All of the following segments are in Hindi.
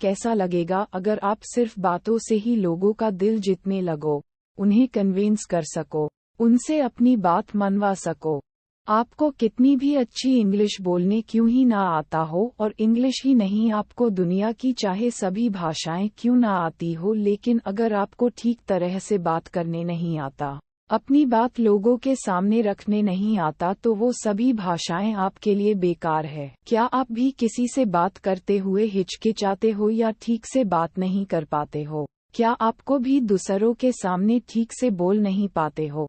कैसा लगेगा अगर आप सिर्फ बातों से ही लोगों का दिल जीतने लगो, उन्हें कन्विंस कर सको, उनसे अपनी बात मनवा सको। आपको कितनी भी अच्छी इंग्लिश बोलने क्यों ही ना आता हो, और इंग्लिश ही नहीं आपको दुनिया की चाहे सभी भाषाएं क्यों ना आती हो, लेकिन अगर आपको ठीक तरह से बात करने नहीं आता, अपनी बात लोगों के सामने रखने नहीं आता, तो वो सभी भाषाएं आपके लिए बेकार है। क्या आप भी किसी से बात करते हुए हिचकिचाते हो या ठीक से बात नहीं कर पाते हो? क्या आपको भी दूसरों के सामने ठीक से बोल नहीं पाते हो?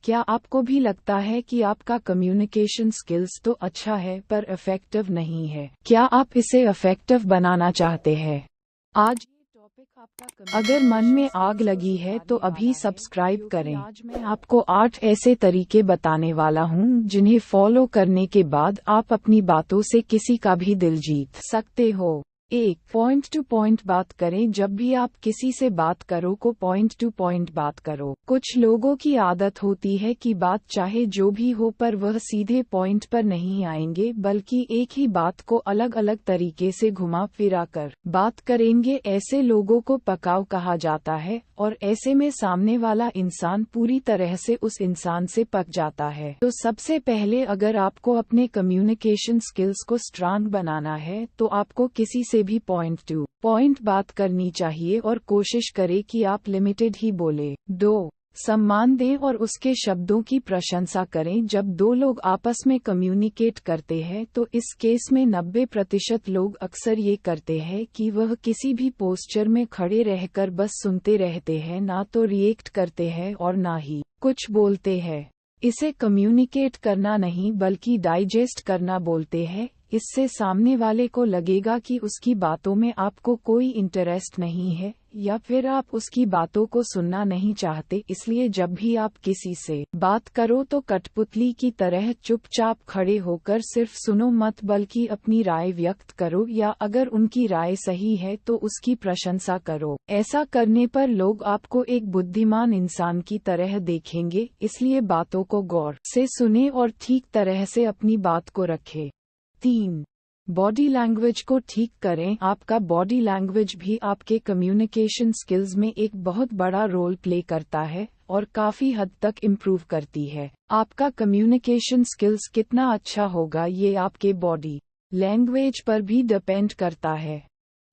क्या आपको भी लगता है कि आपका कम्युनिकेशन स्किल्स तो अच्छा है पर इफेक्टिव नहीं है? क्या आप इसे इफेक्टिव बनाना चाहते हैं? आज अगर मन में आग लगी है तो अभी सब्सक्राइब करें। आज मैं आपको 8 ऐसे तरीके बताने वाला हूं जिन्हें फॉलो करने के बाद आप अपनी बातों से किसी का भी दिल जीत सकते हो। 1. पॉइंट टू पॉइंट बात करें। जब भी आप किसी से बात करो को पॉइंट टू पॉइंट बात करो। कुछ लोगों की आदत होती है कि बात चाहे जो भी हो पर वह सीधे पॉइंट पर नहीं आएंगे, बल्कि एक ही बात को अलग अलग तरीके से घुमा फिरा कर बात करेंगे। ऐसे लोगों को पकाऊ कहा जाता है, और ऐसे में सामने वाला इंसान पूरी तरह से उस इंसान से पक जाता है। तो सबसे पहले अगर आपको अपने कम्युनिकेशन स्किल्स को स्ट्रांग बनाना है तो आपको किसी से भी पॉइंट टू पॉइंट बात करनी चाहिए और कोशिश करें कि आप लिमिटेड ही बोले। 2. सम्मान दें और उसके शब्दों की प्रशंसा करें। जब दो लोग आपस में कम्युनिकेट करते हैं तो इस केस में 90% लोग अक्सर ये करते हैं कि वह किसी भी पोस्चर में खड़े रहकर बस सुनते रहते हैं, ना तो रिएक्ट करते हैं और ना ही कुछ बोलते हैं। इसे कम्युनिकेट करना नहीं बल्कि डाइजेस्ट करना बोलते हैं। इससे सामने वाले को लगेगा कि उसकी बातों में आपको कोई इंटरेस्ट नहीं है, या फिर आप उसकी बातों को सुनना नहीं चाहते। इसलिए जब भी आप किसी से बात करो तो कठपुतली की तरह चुपचाप खड़े होकर सिर्फ सुनो मत, बल्कि अपनी राय व्यक्त करो, या अगर उनकी राय सही है तो उसकी प्रशंसा करो। ऐसा करने पर लोग आपको एक बुद्धिमान इंसान की तरह देखेंगे। इसलिए बातों को गौर से सुने और ठीक तरह से अपनी बात को रखें। 3. बॉडी लैंग्वेज को ठीक करें। आपका बॉडी लैंग्वेज भी आपके कम्युनिकेशन स्किल्स में एक बहुत बड़ा रोल प्ले करता है और काफी हद तक इम्प्रूव करती है। आपका कम्युनिकेशन स्किल्स कितना अच्छा होगा ये आपके बॉडी लैंग्वेज पर भी डिपेंड करता है।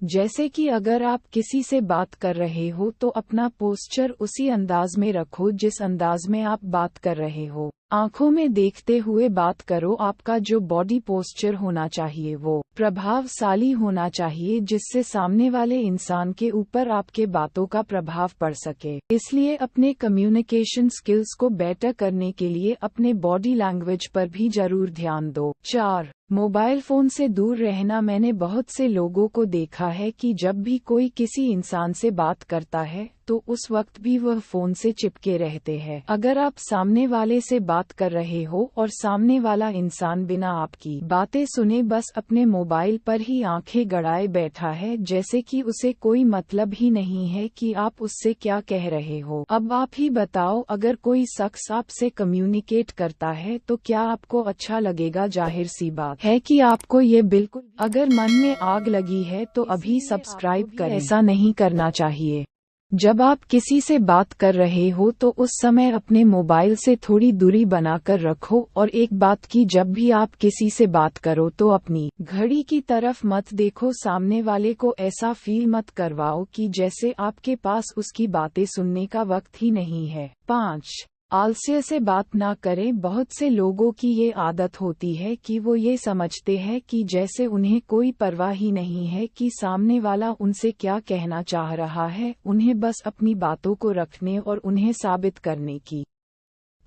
जैसे कि अगर आप किसी से बात कर रहे हो तो अपना पोस्चर उसी अंदाज में रखो जिस अंदाज में आप बात कर रहे हो। आंखों में देखते हुए बात करो। आपका जो बॉडी पोस्चर होना चाहिए वो प्रभावशाली होना चाहिए, जिससे सामने वाले इंसान के ऊपर आपके बातों का प्रभाव पड़ सके। इसलिए अपने कम्युनिकेशन स्किल्स को बेटर करने के लिए अपने बॉडी लैंग्वेज पर भी जरूर ध्यान दो। 4. मोबाइल फोन से दूर रहना। मैंने बहुत से लोगों को देखा है कि जब भी कोई किसी इंसान से बात करता है तो उस वक्त भी वह फोन से चिपके रहते हैं। अगर आप सामने वाले से बात कर रहे हो और सामने वाला इंसान बिना आपकी बातें सुने बस अपने मोबाइल पर ही आंखें गड़ाए बैठा है, जैसे कि उसे कोई मतलब ही नहीं है कि आप उससे क्या कह रहे हो। अब आप ही बताओ, अगर कोई शख्स आपसे कम्युनिकेट करता है तो क्या आपको अच्छा लगेगा? जाहिर सी बात है कि आपको ये बिल्कुल। अगर मन में आग लगी है तो अभी सब्सक्राइब करें। ऐसा नहीं करना चाहिए। जब आप किसी से बात कर रहे हो तो उस समय अपने मोबाइल से थोड़ी दूरी बनाकर रखो। और एक बात की, जब भी आप किसी से बात करो तो अपनी घड़ी की तरफ मत देखो। सामने वाले को ऐसा फील मत करवाओ कि जैसे आपके पास उसकी बातें सुनने का वक्त ही नहीं है। 5. आलस्य से बात ना करें। बहुत से लोगों की ये आदत होती है कि वो ये समझते हैं कि जैसे उन्हें कोई परवाह ही नहीं है कि सामने वाला उनसे क्या कहना चाह रहा है। उन्हें बस अपनी बातों को रखने और उन्हें साबित करने की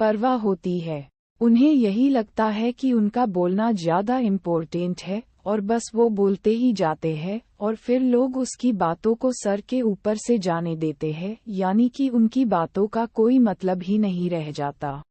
परवाह होती है। उन्हें यही लगता है कि उनका बोलना ज्यादा इम्पोर्टेंट है और बस वो बोलते ही जाते हैं, और फिर लोग उसकी बातों को सर के ऊपर से जाने देते हैं, यानी कि उनकी बातों का कोई मतलब ही नहीं रह जाता।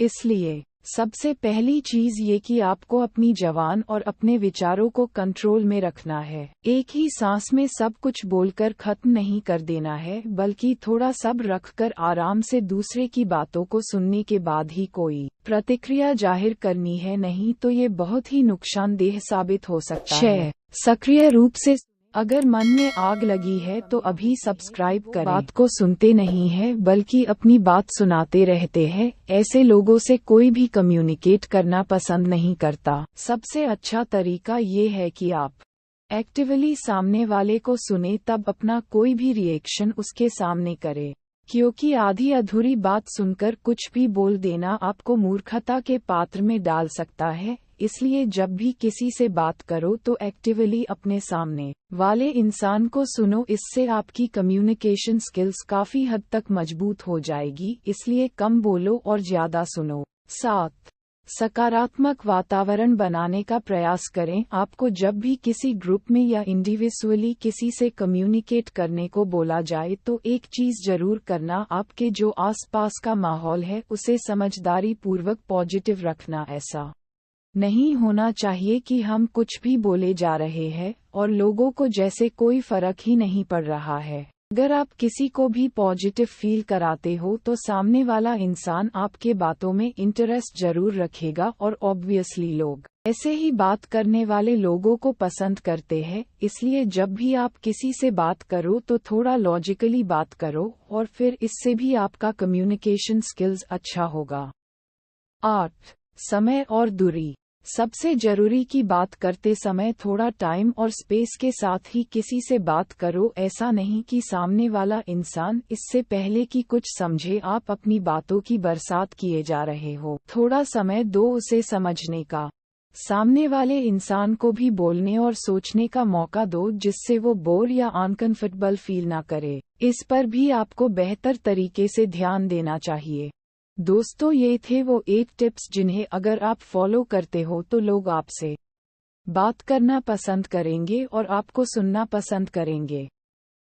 इसलिए सबसे पहली चीज ये कि आपको अपनी ज़बान और अपने विचारों को कंट्रोल में रखना है। एक ही सांस में सब कुछ बोलकर खत्म नहीं कर देना है, बल्कि थोड़ा सब्र रखकर आराम से दूसरे की बातों को सुनने के बाद ही कोई प्रतिक्रिया जाहिर करनी है, नहीं तो ये बहुत ही नुकसानदेह साबित हो सकता है। सक्रिय रूप से अगर मन में आग लगी है तो अभी सब्सक्राइब करें। बात को सुनते नहीं है बल्कि अपनी बात सुनाते रहते हैं, ऐसे लोगों से कोई भी कम्युनिकेट करना पसंद नहीं करता। सबसे अच्छा तरीका ये है कि आप एक्टिवली सामने वाले को सुने, तब अपना कोई भी रिएक्शन उसके सामने करे, क्योंकि आधी अधूरी बात सुनकर कुछ भी बोल देना आपको मूर्खता के पात्र में डाल सकता है। इसलिए जब भी किसी से बात करो तो एक्टिवली अपने सामने वाले इंसान को सुनो, इससे आपकी कम्युनिकेशन स्किल्स काफी हद तक मजबूत हो जाएगी। इसलिए कम बोलो और ज्यादा सुनो। 7. सकारात्मक वातावरण बनाने का प्रयास करें। आपको जब भी किसी ग्रुप में या इंडिविजुअली किसी से कम्युनिकेट करने को बोला जाए तो एक चीज जरूर करना, आपके जो आसपास का माहौल है उसे समझदारी पूर्वक पॉजिटिव रखना। ऐसा नहीं होना चाहिए कि हम कुछ भी बोले जा रहे हैं और लोगों को जैसे कोई फर्क ही नहीं पड़ रहा है। अगर आप किसी को भी पॉजिटिव फील कराते हो तो सामने वाला इंसान आपके बातों में इंटरेस्ट जरूर रखेगा और ऑब्वियसली लोग ऐसे ही बात करने वाले लोगों को पसंद करते हैं। इसलिए जब भी आप किसी से बात करो तो थोड़ा लॉजिकली बात करो और फिर इससे भी आपका कम्युनिकेशन स्किल्स अच्छा होगा। 8. समय और दूरी। सबसे जरूरी की बात करते समय थोड़ा टाइम और स्पेस के साथ ही किसी से बात करो। ऐसा नहीं कि सामने वाला इंसान इससे पहले कि कुछ समझे आप अपनी बातों की बरसात किए जा रहे हो। थोड़ा समय दो उसे समझने का, सामने वाले इंसान को भी बोलने और सोचने का मौका दो, जिससे वो बोर या अनकंफर्टेबल फील ना करे। इस पर भी आपको बेहतर तरीके से ध्यान देना चाहिए। दोस्तों, ये थे वो 8 टिप्स जिन्हें अगर आप फॉलो करते हो तो लोग आपसे बात करना पसंद करेंगे और आपको सुनना पसंद करेंगे।